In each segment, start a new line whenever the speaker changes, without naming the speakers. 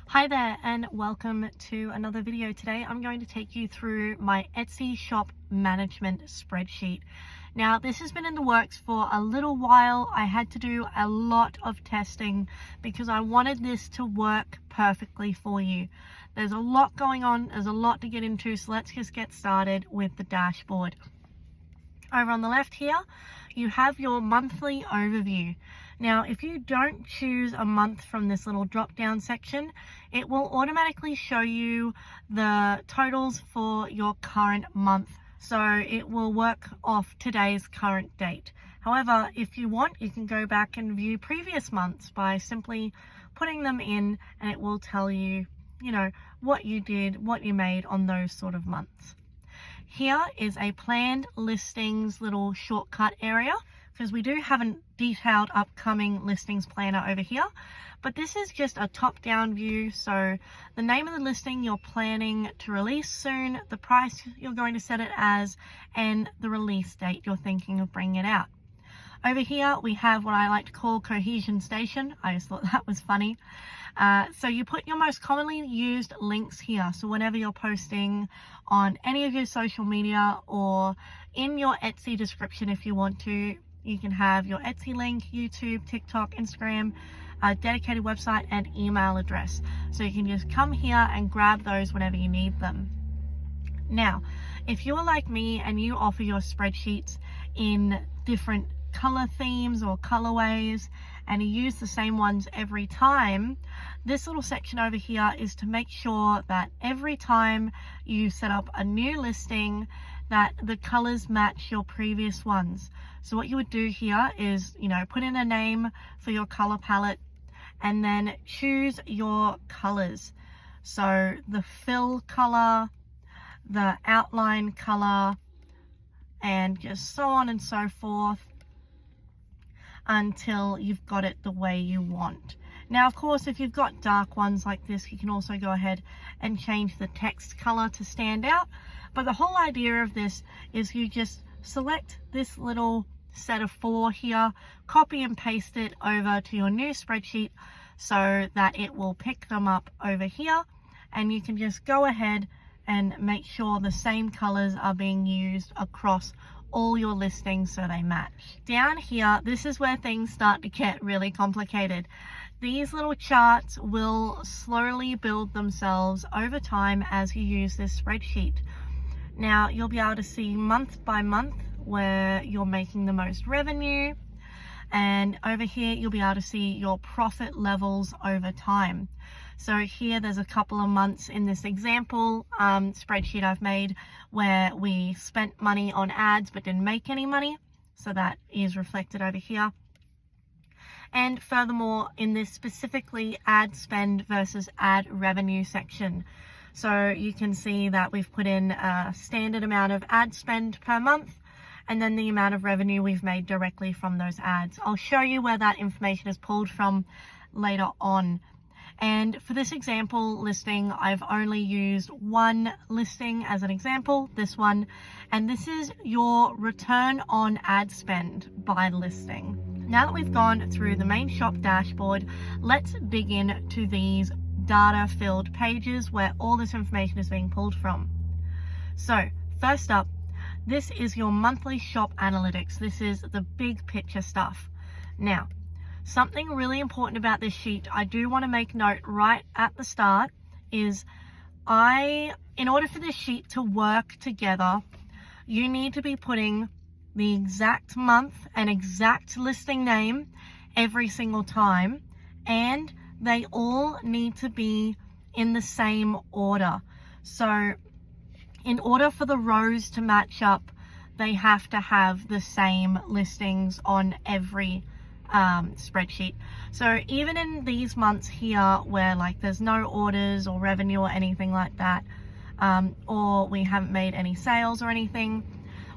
Hi there and welcome to another video. Today I'm going to take you through my Etsy Shop Management Spreadsheet. Now this has been in the works for a little while. I had to do a lot of testing because I wanted this to work perfectly for you. There's a lot going on, there's a lot to get into, so let's just get started with the dashboard. Over on the left here, you have your monthly overview. Now, if you don't choose a month from this little drop down section, it will automatically show you the totals for your current month. So it will work off today's current date. However, if you want, you can go back and view previous months by simply putting them in, and it will tell you, what you did, what you made on those sort of months. Here is a planned listings little shortcut area, because we do have a detailed upcoming listings planner over here, but this is just a top-down view. So the name of the listing you're planning to release soon, the price you're going to set it as, and the release date you're thinking of bringing it out. Over here we have what I like to call cohesion station. I just thought that was funny. So you put your most commonly used links here. So whenever you're posting on any of your social media or in your Etsy description, if you want to, you can have your Etsy link, YouTube, TikTok, Instagram, a dedicated website and email address. So you can just come here and grab those whenever you need them. Now, if you're like me and you offer your spreadsheets in different color themes or colorways and you use the same ones every time, this little section over here is to make sure that every time you set up a new listing that the colors match your previous ones. So what you would do here is, put in a name for your color palette and then choose your colors. So the fill color, the outline color, and just so on and so forth until you've got it the way you want. Now, of course, if you've got dark ones like this, you can also go ahead and change the text color to stand out. But the whole idea of this is you just select this little set of 4 here, copy and paste it over to your new spreadsheet so that it will pick them up over here, and you can just go ahead and make sure the same colors are being used across all your listings so they match. Down here, this is where things start to get really complicated. These little charts will slowly build themselves over time as you use this spreadsheet. Now, you'll be able to see month by month where you're making the most revenue, and over here you'll be able to see your profit levels over time. So here there's a couple of months in this example spreadsheet I've made where we spent money on ads but didn't make any money, so that is reflected over here. And furthermore, in this specifically ad spend versus ad revenue section, so you can see that we've put in a standard amount of ad spend per month and then the amount of revenue we've made directly from those ads. I'll show you where that information is pulled from later on. And for this example listing, I've only used one listing as an example, this one, and this is your return on ad spend by listing. Now that we've gone through the main shop dashboard, let's dig into these data filled pages where all this information is being pulled from. So first up, this is your monthly shop analytics. This is the big picture stuff. Now, something really important about this sheet, I do want to make note right at the start, is in order for this sheet to work together, you need to be putting the exact month and exact listing name every single time, and they all need to be in the same order. So in order for the rows to match up, they have to have the same listings on every spreadsheet. So even in these months here where there's no orders or revenue or anything like that, or we haven't made any sales or anything,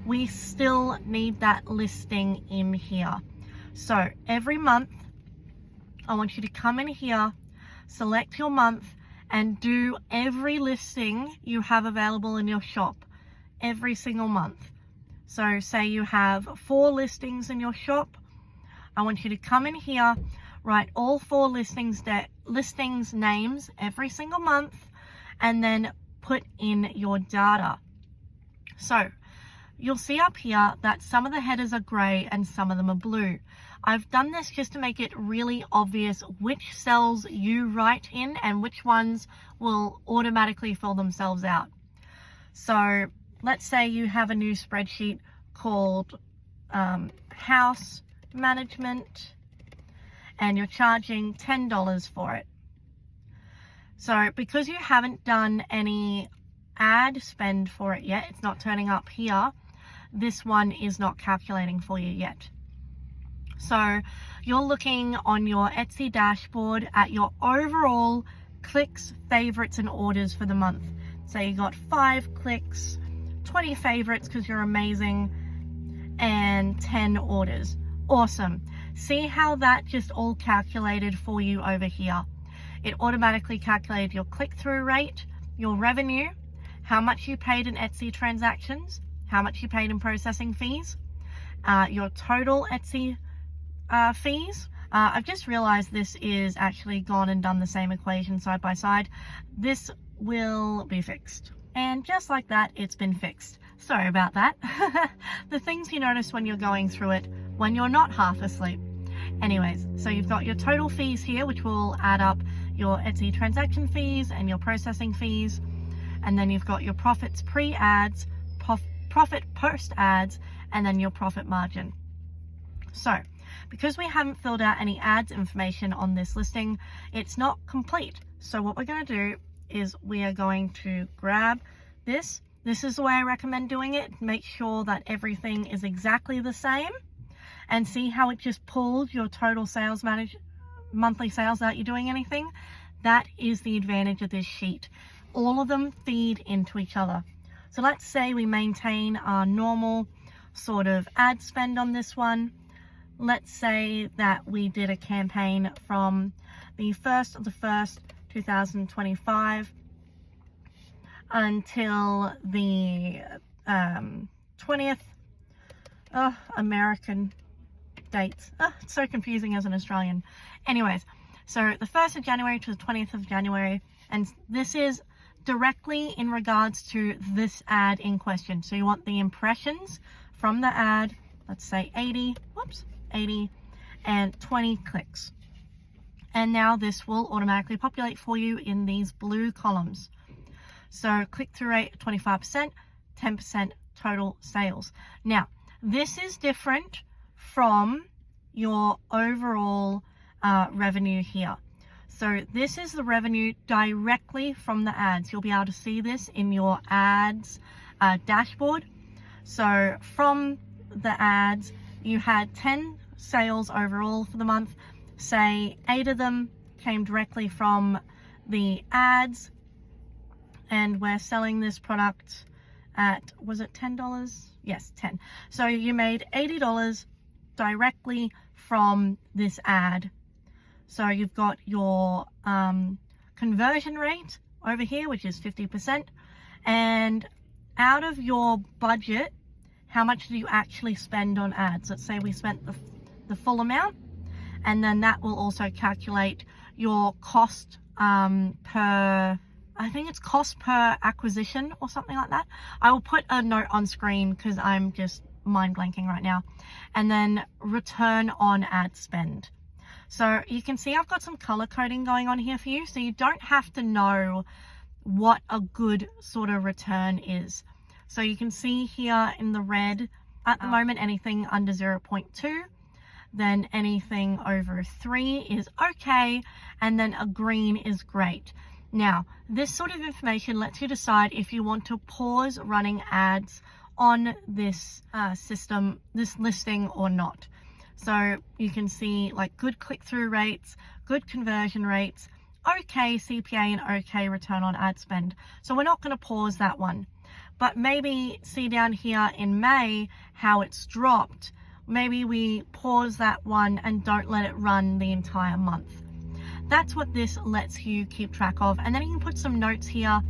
we still need that listing in here. So every month, I want you to come in here, select your month, and do every listing you have available in your shop every single month. So say you have 4 listings in your shop, I want you to come in here, write all 4 listings names every single month, and then put in your data. So you'll see up here that some of the headers are gray and some of them are blue. I've done this just to make it really obvious which cells you write in and which ones will automatically fill themselves out. So let's say you have a new spreadsheet called House Management, and you're charging $10 for it. So because you haven't done any ad spend for it yet, it's not turning up here, this one is not calculating for you yet. So you're looking on your Etsy dashboard at your overall clicks, favorites, and orders for the month. So you got 5 clicks, 20 favorites because you're amazing, and 10 orders. Awesome. See how that just all calculated for you over here. It automatically calculated your click-through rate, your revenue, how much you paid in Etsy transactions, how much you paid in processing fees, your total Etsy fees. I've just realized this is actually gone and done the same equation side by side. This will be fixed. And just like that, it's been fixed. Sorry about that. The things you notice when you're going through it when you're not half asleep. Anyways, so you've got your total fees here, which will add up your Etsy transaction fees and your processing fees. And then you've got your profits pre-ads, profit post-ads, and then your profit margin. So because we haven't filled out any ads information on this listing, it's not complete. So what we're going to do is we are going to grab this. This is the way I recommend doing it. Make sure that everything is exactly the same, and see how it just pulls your total sales monthly sales without you doing anything. That is the advantage of this sheet. All of them feed into each other. So let's say we maintain our normal sort of ad spend on this one. Let's say that we did a campaign from the 1st of the 1st, 2025 until the 20th. Oh, American dates. Oh, it's so confusing as an Australian. Anyways, so the 1st of January to the 20th of January, and this is directly in regards to this ad in question. So you want the impressions from the ad, let's say 80, and 20 clicks. And now this will automatically populate for you in these blue columns. So click-through rate 25%, 10% total sales. Now, this is different from your overall revenue here. So this is the revenue directly from the ads. You'll be able to see this in your ads dashboard. So from the ads, you had 10 sales overall for the month. Say 8 of them came directly from the ads, and we're selling this product at, was it $10? Yes, 10. So you made $80 directly from this ad. So you've got your conversion rate over here, which is 50%, and out of your budget, how much do you actually spend on ads? Let's say we spent the full amount, and then that will also calculate your cost per, I think it's cost per acquisition or something like that. I will put a note on screen because I'm just mind blanking right now. And then return on ad spend. So you can see I've got some color coding going on here for you, so you don't have to know what a good sort of return is. So you can see here in the red, at the moment, anything under 0.2, then anything over 3 is okay, and then a green is great. Now, this sort of information lets you decide if you want to pause running ads on this system, this listing, or not. So you can see like good click-through rates, good conversion rates, okay CPA and okay return on ad spend. So we're not going to pause that one. But maybe see down here in May how it's dropped. Maybe we pause that one and don't let it run the entire month. That's what this lets you keep track of. And then you can put some notes here,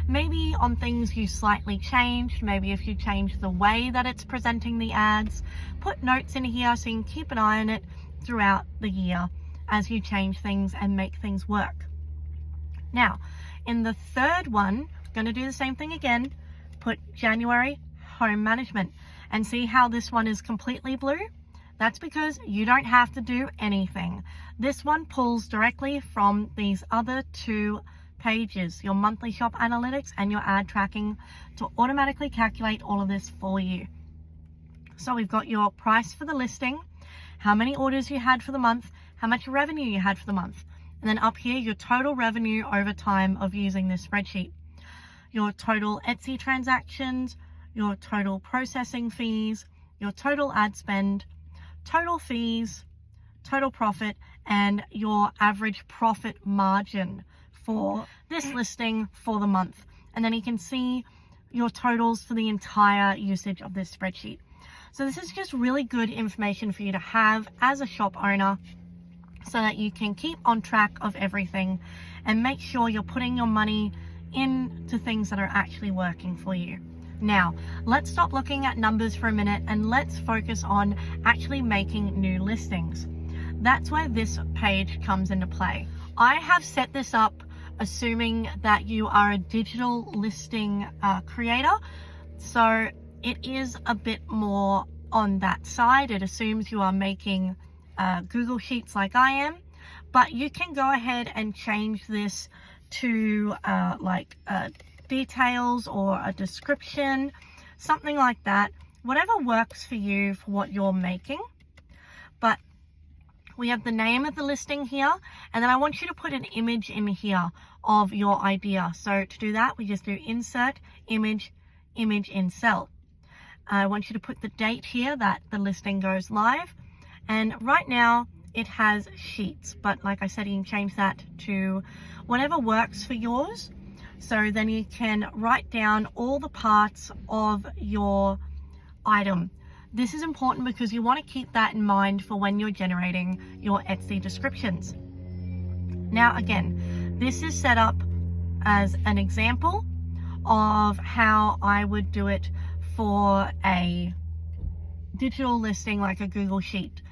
maybe on things you slightly changed, maybe if you change the way that it's presenting the ads. Put notes in here so you can keep an eye on it throughout the year. as you change things and make things work. Now, in the third one, going to do the same thing again. Put January home management and see how this one is completely blue. That's because you don't have to do anything. This one pulls directly from these other two pages, your monthly shop analytics and your ad tracking, to automatically calculate all of this for you. So we've got your price for the listing, how many orders you had for the month, how much revenue you had for the month, and then up here your total revenue over time of using this spreadsheet, your total Etsy transactions, your total processing fees, your total ad spend, total fees, total profit, and your average profit margin for this listing for the month. And then you can see your totals for the entire usage of this spreadsheet. So this is just really good information for you to have as a shop owner so that you can keep on track of everything and make sure you're putting your money into things that are actually working for you. Now, let's stop looking at numbers for a minute and let's focus on actually making new listings. That's where this page comes into play. I have set this up assuming that you are a digital listing creator, so it is a bit more on that side. It assumes you are making Google Sheets like I am, but you can go ahead and change this to details or a description, something like that, whatever works for you for what you're making. But we have the name of the listing here, and then I want you to put an image in here of your idea. So to do that, we just do insert image, image in cell. I want you to put the date here that the listing goes live, and right now it has sheets, but like I said, you can change that to whatever works for yours. So then you can write down all the parts of your item. This is important because you want to keep that in mind for when you're generating your Etsy descriptions. Now again, this is set up as an example of how I would do it for a digital listing like a Google Sheet.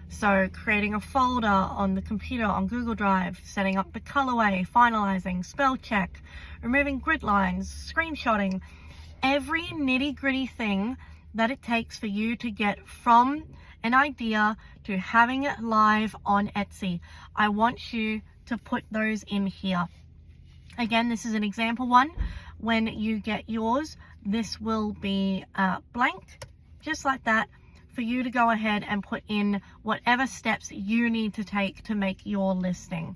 So creating a folder on the computer on Google Drive, setting up the colorway, finalizing, spell check, removing grid lines, screenshotting, every nitty-gritty thing that it takes for you to get from an idea to having it live on Etsy. I want you to put those in here. Again, this is an example one. When you get yours, this will be blank, just like that, for you to go ahead and put in whatever steps you need to take to make your listing.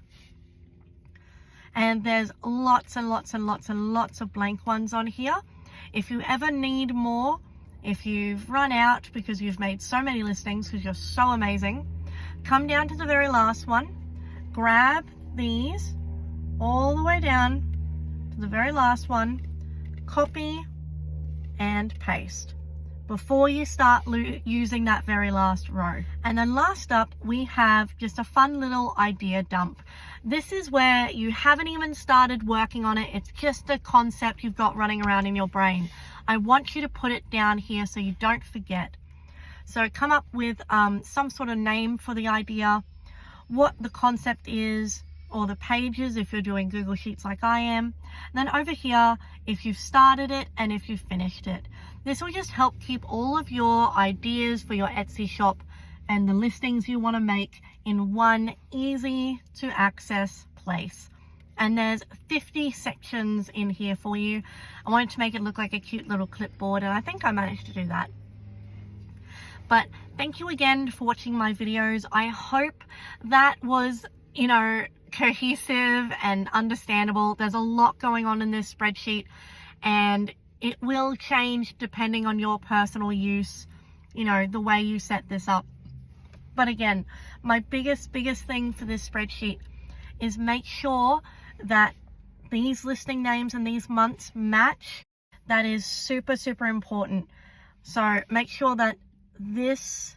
And there's lots and lots and lots and lots of blank ones on here. If you ever need more, if you've run out because you've made so many listings because you're so amazing, come down to the very last one, grab these all the way down to the very last one, copy and paste before you start using that very last row. And then last up, we have just a fun little idea dump. This is where you haven't even started working on it. It's just a concept you've got running around in your brain. I want you to put it down here so you don't forget. So come up with some sort of name for the idea, what the concept is, or the pages if you're doing Google Sheets like I am. And then over here, if you've started it and if you've finished it. This will just help keep all of your ideas for your Etsy shop and the listings you want to make in one easy to access place. And there's 50 sections in here for you. I wanted to make it look like a cute little clipboard, and I think I managed to do that. But thank you again for watching my videos. I hope that was, cohesive and understandable. There's a lot going on in this spreadsheet, and it will change depending on your personal use, the way you set this up. But again, my biggest thing for this spreadsheet is make sure that these listing names and these months match. That is super, super important. So make sure that this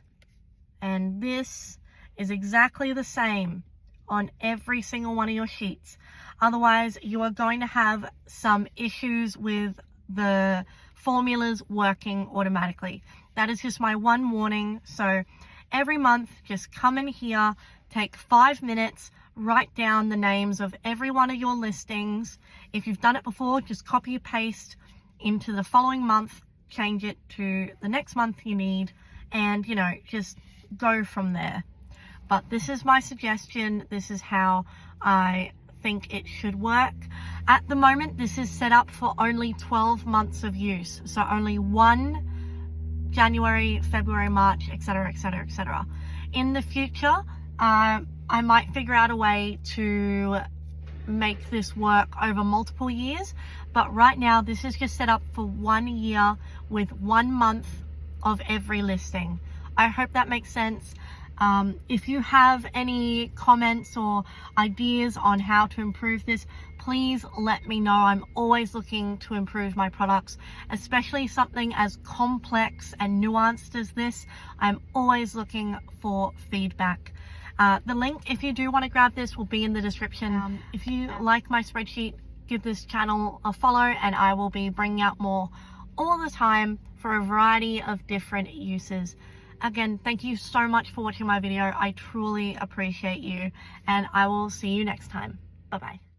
and this is exactly the same on every single one of your sheets. Otherwise, you are going to have some issues with the formulas working automatically. That is just my one warning. So every month, just come in here, take 5 minutes, write down the names of every one of your listings. If you've done it before, just copy and paste into the following month, change it to the next month you need, and you know, just go from there. But this is my suggestion. This is how I think it should work. At the moment, this is set up for only 12 months of use, so only 1 January, February, March, etc, etc, etc. In the future, I might figure out a way to make this work over multiple years, but right now this is just set up for 1 year with 1 month of every listing. I hope that makes sense. If you have any comments or ideas on how to improve this, please let me know. I'm always looking to improve my products, especially something as complex and nuanced as this. I'm always looking for feedback. The link, if you do want to grab this, will be in the description. If you like my spreadsheet, give this channel a follow, and I will be bringing out more all the time for a variety of different uses. Again, thank you so much for watching my video. I truly appreciate you, and I will see you next time. Bye-bye.